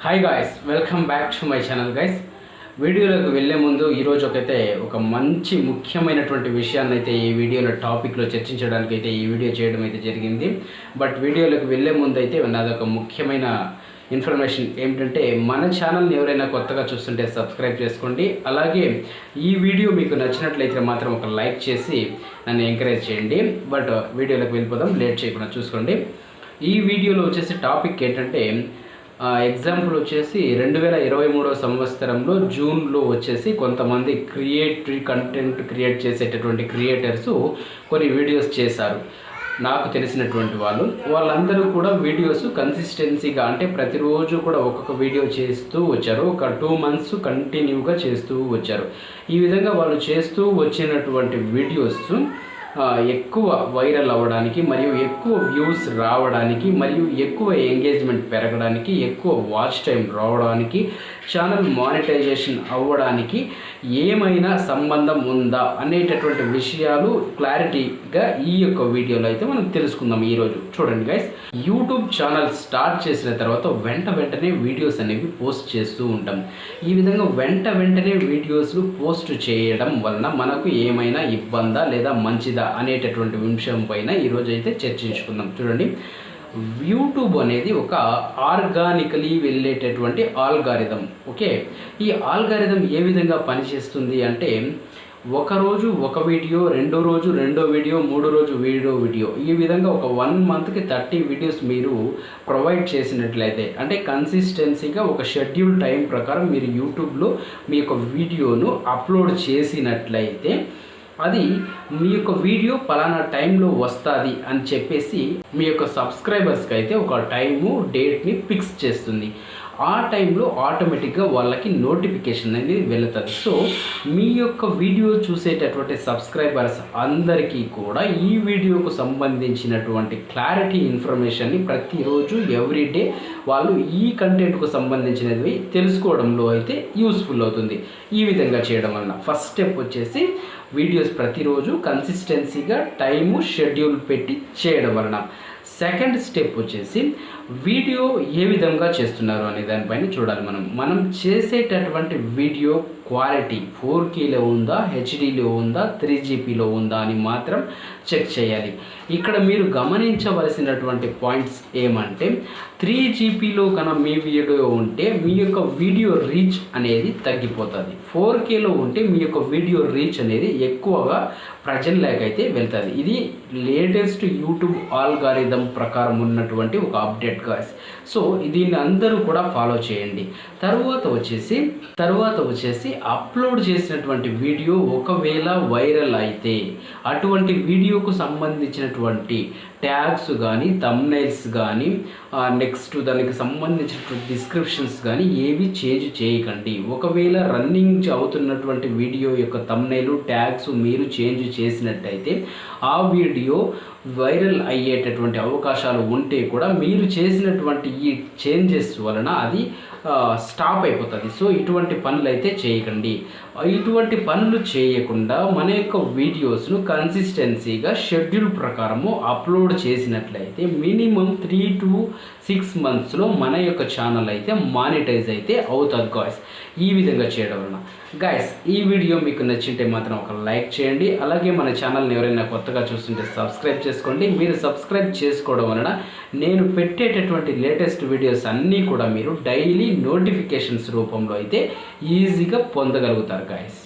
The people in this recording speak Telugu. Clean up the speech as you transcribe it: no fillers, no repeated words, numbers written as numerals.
Hi guys, welcome back to my channel guys. వీడియోలోకి వెళ్ళే ముందు ఈరోజు ఒక మంచి ముఖ్యమైనటువంటి విషయాన్ని అయితే ఈ వీడియోలో టాపిక్లో చర్చించడానికి అయితే ఈ వీడియో చేయడం అయితే జరిగింది. బట్ వీడియోలోకి వెళ్ళే ముందు అయితే నాదొక ముఖ్యమైన ఇన్ఫర్మేషన్ ఏమిటంటే, మన ఛానల్ని ఎవరైనా కొత్తగా చూస్తుంటే సబ్స్క్రైబ్ చేసుకోండి. అలాగే ఈ వీడియో మీకు నచ్చినట్లయితే మాత్రం ఒక లైక్ చేసి నన్ను ఎంకరేజ్ చేయండి. బట్ వీడియోలోకి వెళ్ళిపోదాం, లేట్ చేయకుండా చూసుకోండి. ఈ వీడియోలో టాపిక్ ఏంటంటే, ఎగ్జాంపుల్ 2023 సంవత్సరంలో జూన్లో కొంతమంది కంటెంట్ క్రియేట్ చేసేటటువంటి క్రియేటర్స్ కొన్ని వీడియోస్ చేశారు. నాకు తెలిసినటువంటి వాళ్ళందరూ కూడా వీడియోస్ కన్సిస్టెన్సీగా, అంటే ప్రతిరోజు కూడా ఒక్కొక్క వీడియో చేస్తూ వచ్చారు. ఒక 2 months కంటిన్యూగా చేస్తూ వచ్చారు. ఈ విధంగా వాళ్ళు చేస్తూ వచ్చినటువంటి వీడియోస్ ఎక్కువ వైరల్ అవ్వడానికి, మరియు ఎక్కువ వ్యూస్ రావడానికి, మరియు ఎక్కువ ఎంగేజ్మెంట్ పెరగడానికి, ఎక్కువ వాచ్ టైం రావడానికి, ఛానల్ మానిటైజేషన్ అవ్వడానికి ఏమైనా సంబంధం ఉందా అనేటటువంటి విషయాలు క్లారిటీగా ఈ యొక్క వీడియోలో అయితే మనం తెలుసుకుందాం. ఈరోజు చూడండి గైస్, యూట్యూబ్ ఛానల్ స్టార్ట్ చేసిన తర్వాత వెంటనే వీడియోస్ అనేవి పోస్ట్ చేస్తూ ఉంటాం. ఈ విధంగా వెంటనే వీడియోస్ పోస్ట్ చేయడం వలన మనకు ఏమైనా ఇబ్బందా లేదా మంచిదా అనేటటువంటి విషయం పైన ఈరోజు అయితే చర్చించుకుందాం. చూడండి, యూట్యూబ్ అనేది ఒక ఆర్గానికలీ వెళ్ళేటటువంటి ఆల్గారిథం. ఓకే, ఈ ఆల్గారిథం ఏ విధంగా పనిచేస్తుంది అంటే, ఒకరోజు ఒక వీడియో, రెండో రోజు రెండో వీడియో, మూడో రోజు వీడియో, ఈ విధంగా ఒక 1 monthకి 30 వీడియోస్ మీరు ప్రొవైడ్ చేసినట్లయితే, అంటే కన్సిస్టెన్సీగా ఒక షెడ్యూల్ టైం ప్రకారం మీరు యూట్యూబ్లో మీ యొక్క వీడియోను అప్లోడ్ చేసినట్లయితే, అది మీ యొక్క వీడియో పలానా టైంలో వస్తుంది అని చెప్పేసి మీ యొక్క సబ్స్క్రైబర్స్కి అయితే ఒక టైము, డేట్ని ఫిక్స్ చేస్తుంది. ఆ టైంలో ఆటోమేటిక్గా వాళ్ళకి నోటిఫికేషన్ అనేది వెళుతుంది. సో మీ యొక్క వీడియో చూసేటటువంటి సబ్స్క్రైబర్స్ అందరికీ కూడా ఈ వీడియోకు సంబంధించినటువంటి క్లారిటీ ఇన్ఫర్మేషన్ని ప్రతిరోజు ఎవ్రీడే వాళ్ళు ఈ కంటెంట్కు సంబంధించినవి తెలుసుకోవడంలో అయితే యూస్ఫుల్ అవుతుంది. ఈ విధంగా చేయడం వలన ఫస్ట్ స్టెప్ వీడియోస్ ప్రతిరోజు కన్సిస్టెన్సీగా టైము షెడ్యూల్ పెట్టి చేయడం వలన. సెకండ్ స్టెప్ వీడియో ఏ విధంగా చేస్తున్నారు అనే దానిపైన చూడాలి. మనం చేసేటటువంటి వీడియో క్వాలిటీ 4Kలో ఉందా, హెచ్డీలో ఉందా, 3GPలో ఉందా అని మాత్రం చెక్ చేయాలి. ఇక్కడ మీరు గమనించవలసినటువంటి పాయింట్స్ ఏమంటే, 3GPలో కన్నా మీ వీడియో ఉంటే మీ యొక్క వీడియో రీచ్ అనేది తగ్గిపోతుంది. 4Kలో ఉంటే మీ యొక్క వీడియో రీచ్ అనేది ఎక్కువగా ప్రజల్లోకైతే వెళ్తుంది. ఇది లేటెస్ట్ యూట్యూబ్ ఆల్గారిథం ప్రకారం ఉన్నటువంటి ఒక అప్డేట్ గాయ్స్. సో దీన్ని అందరూ కూడా ఫాలో చేయండి. తర్వాత వచ్చేసి అప్లోడ్ చేసినటువంటి వీడియో ఒకవేళ వైరల్ అయితే, అటువంటి వీడియోకు సంబంధించినటువంటి ట్యాగ్స్ కానీ, థంబ్నెయిల్స్ కానీ, నెక్స్ట్ దానికి సంబంధించినటువంటి డిస్క్రిప్షన్స్ కానీ ఏవి చేంజ్ చేయకండి. ఒకవేళ రన్నింగ్ అవుతున్నటువంటి వీడియో యొక్క థంబ్నెయిల్, ట్యాగ్స్ మీరు చేంజ్ చేసినట్టయితే ఆ వీడియో వైరల్ అయ్యేటటువంటి అవకాశాలు ఉంటే కూడా మీరు చేసినటువంటి ఈ చేంజెస్ వలన అది స్టాప్ అయిపోతుంది. సో ఇటువంటి పనులు అయితే చేయకండి. ఇటువంటి పనులు చేయకుండా మన యొక్క వీడియోస్ను కన్సిస్టెన్సీగా షెడ్యూల్ ప్రకారము అప్లోడ్ చేసినట్లయితే మినిమం 3 to 6 monthsలో మన యొక్క ఛానల్ అయితే మానిటైజ్ అయితే అవుతుంది గాయ్స్. ఈ విధంగా చేయడం వలన గాయ్స్, ఈ వీడియో మీకు నచ్చింటే మాత్రం ఒక లైక్ చేయండి. అలాగే మన ఛానల్ని ఎవరైనా కొత్తగా చూస్తుంటే సబ్స్క్రైబ్ చేసుకోండి. మీరు సబ్స్క్రైబ్ చేసుకోవడం వలన నేను పెట్టేటటువంటి లేటెస్ట్ వీడియోస్ అన్నీ కూడా మీరు డైలీ నోటిఫికేషన్స్ రూపంలో అయితే ఈజీగా పొందగలుగుతారు గాయ్స్.